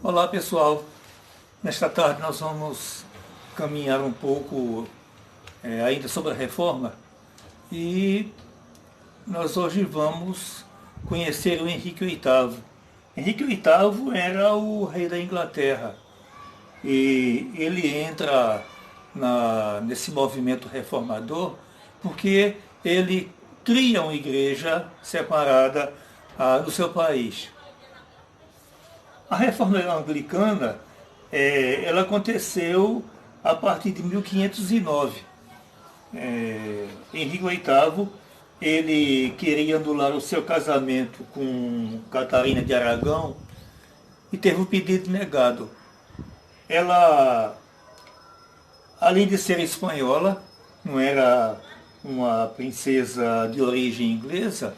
Olá pessoal, nesta tarde nós vamos caminhar um pouco ainda sobre a reforma e nós hoje vamos conhecer o Henrique VIII. Henrique VIII era o rei da Inglaterra e ele entra nesse movimento reformador porque ele cria uma igreja separada no seu país. A reforma anglicana, ela aconteceu a partir de 1509. Henrique VIII, ele queria anular o seu casamento com Catarina de Aragão e teve o pedido negado. Ela, além de ser espanhola, não era uma princesa de origem inglesa,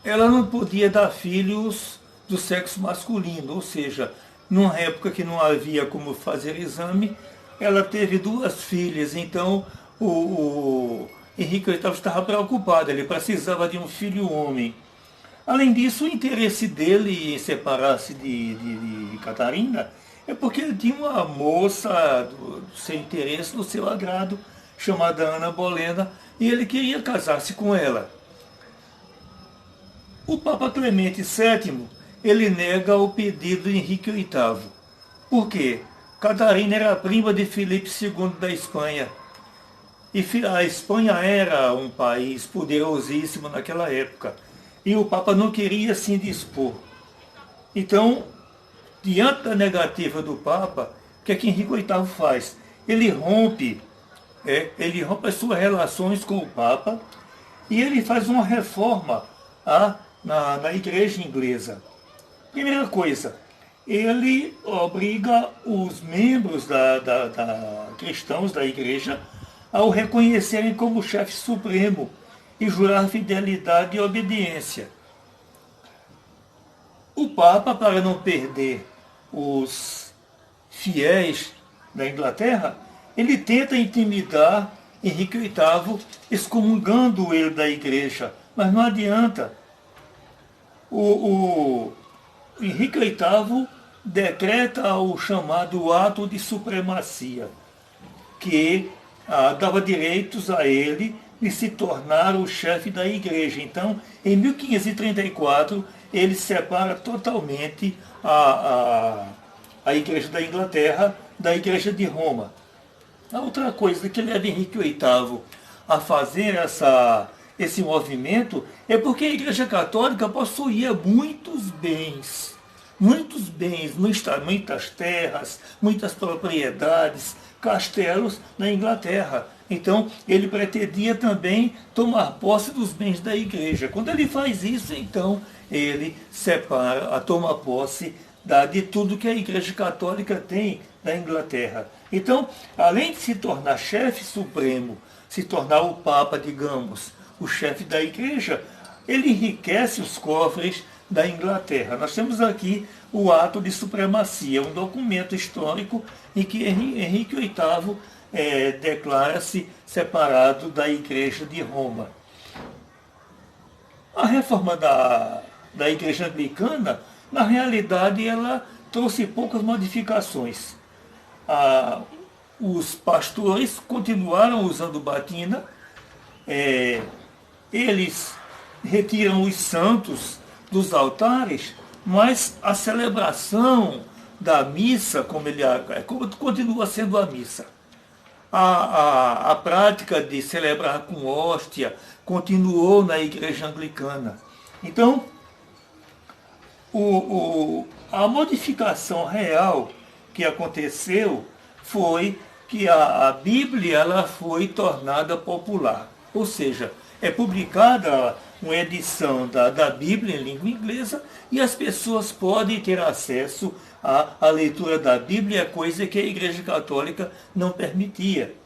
ela não podia dar filhos do sexo masculino, ou seja, numa época que não havia como fazer exame, ela teve duas filhas, então o Henrique VIII estava preocupado, ele precisava de um filho homem. Além disso, o interesse dele em separar-se de Catarina é porque ele tinha uma moça do seu interesse, do seu agrado, chamada Ana Bolena, e ele queria casar-se com ela. O Papa Clemente VII, ele nega o pedido de Henrique VIII. Por quê? Catarina era prima de Filipe II da Espanha. E a Espanha era um país poderosíssimo naquela época. E o Papa não queria se indispor. Então, diante da negativa do Papa, o que é que Henrique VIII faz? Ele rompe as suas relações com o Papa e ele faz uma reforma na igreja inglesa. Primeira coisa, ele obriga os membros cristãos da igreja a o reconhecerem como chefe supremo e jurar fidelidade e obediência. O Papa, para não perder os fiéis da Inglaterra, ele tenta intimidar Henrique VIII, excomungando ele da igreja, mas não adianta. O Henrique VIII decreta o chamado ato de supremacia, que dava direitos a ele de se tornar o chefe da igreja. Então, em 1534, ele separa totalmente a igreja da Inglaterra da igreja de Roma. A outra coisa que leva Henrique VIII a fazer esse movimento é porque a Igreja Católica possuía muitos bens, muitas terras, muitas propriedades, castelos na Inglaterra. Então, ele pretendia também tomar posse dos bens da igreja. Quando ele faz isso, então, ele toma posse de tudo que a Igreja Católica tem na Inglaterra. Então, além de se tornar chefe supremo, se tornar o Papa, digamos, o chefe da igreja, ele enriquece os cofres da Inglaterra. Nós temos aqui o ato de supremacia, um documento histórico em que Henrique VIII declara-se separado da igreja de Roma. A reforma da igreja anglicana, na realidade, ela trouxe poucas modificações. Os pastores continuaram usando batina, eles retiram os santos dos altares, mas a celebração da missa, como continua sendo a missa. A prática de celebrar com hóstia continuou na igreja anglicana. Então, a modificação real que aconteceu foi que a Bíblia ela foi tornada popular. Ou seja, é publicada uma edição da Bíblia em língua inglesa e as pessoas podem ter acesso à leitura da Bíblia, coisa que a Igreja Católica não permitia.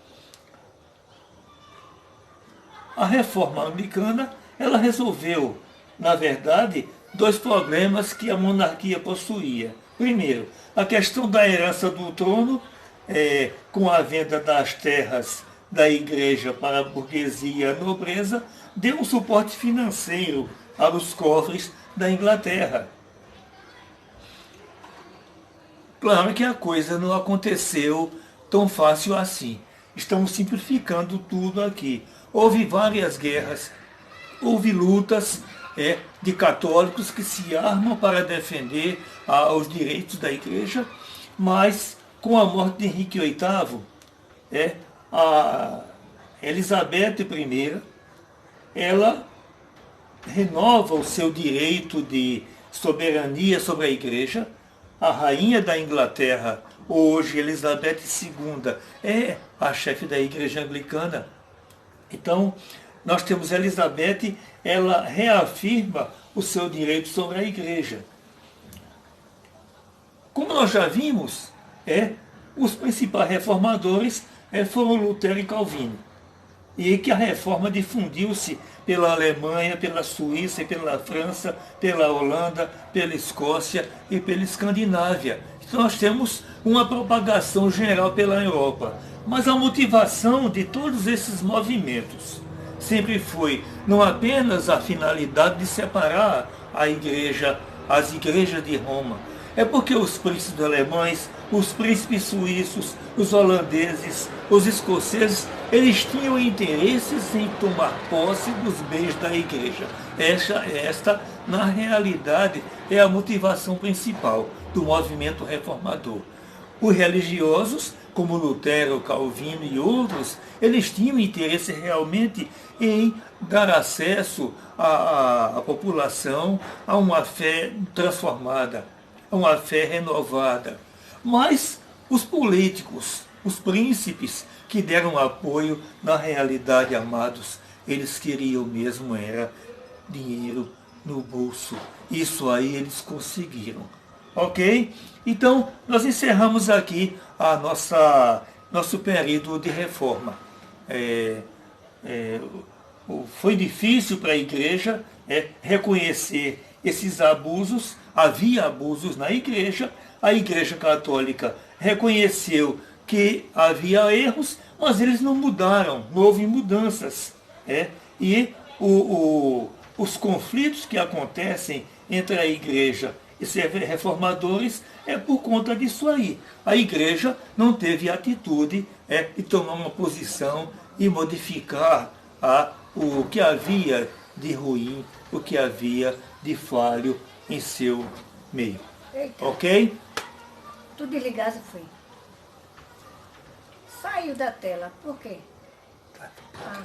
A reforma anglicana ela resolveu, na verdade, dois problemas que a monarquia possuía. Primeiro, a questão da herança do trono, com a venda das terras da igreja para a burguesia e a nobreza, deu um suporte financeiro aos cofres da Inglaterra. Claro que a coisa não aconteceu tão fácil assim. Estamos simplificando tudo aqui. Houve várias guerras, houve lutas de católicos que se armam para defender os direitos da igreja, mas com a morte de Henrique VIII, a Elizabeth I, ela renova o seu direito de soberania sobre a igreja. A rainha da Inglaterra, hoje Elizabeth II, é a chefe da igreja anglicana. Então, nós temos Elizabeth, ela reafirma o seu direito sobre a igreja. Como nós já vimos, os principais reformadores foram Lutero e Calvino. E que a reforma difundiu-se pela Alemanha, pela Suíça, pela França, pela Holanda, pela Escócia e pela Escandinávia. Então nós temos uma propagação geral pela Europa. Mas a motivação de todos esses movimentos sempre foi não apenas a finalidade de separar a igreja, as igrejas de Roma. É porque os príncipes alemães, os príncipes suíços, os holandeses, os escoceses, eles tinham interesses em tomar posse dos bens da igreja. Esta, na realidade, é a motivação principal do movimento reformador. Os religiosos, como Lutero, Calvino e outros, eles tinham interesse realmente em dar acesso à população a uma fé transformada, a uma fé renovada. Mas os políticos, os príncipes que deram apoio, na realidade, amados, eles queriam mesmo era dinheiro no bolso. Isso aí eles conseguiram. Ok? Então, nós encerramos aqui nosso período de reforma. Foi difícil para a igreja reconhecer esses abusos. Havia abusos na igreja. A igreja católica reconheceu que havia erros, mas eles não mudaram, não houve mudanças. E os conflitos que acontecem entre a igreja e os reformadores é por conta disso aí. A igreja não teve atitude de tomar uma posição e modificar o que havia de ruim, o que havia de falho em seu meio. Eita. Ok? Tu desligasse foi. Saiu da tela. Por quê? Ah,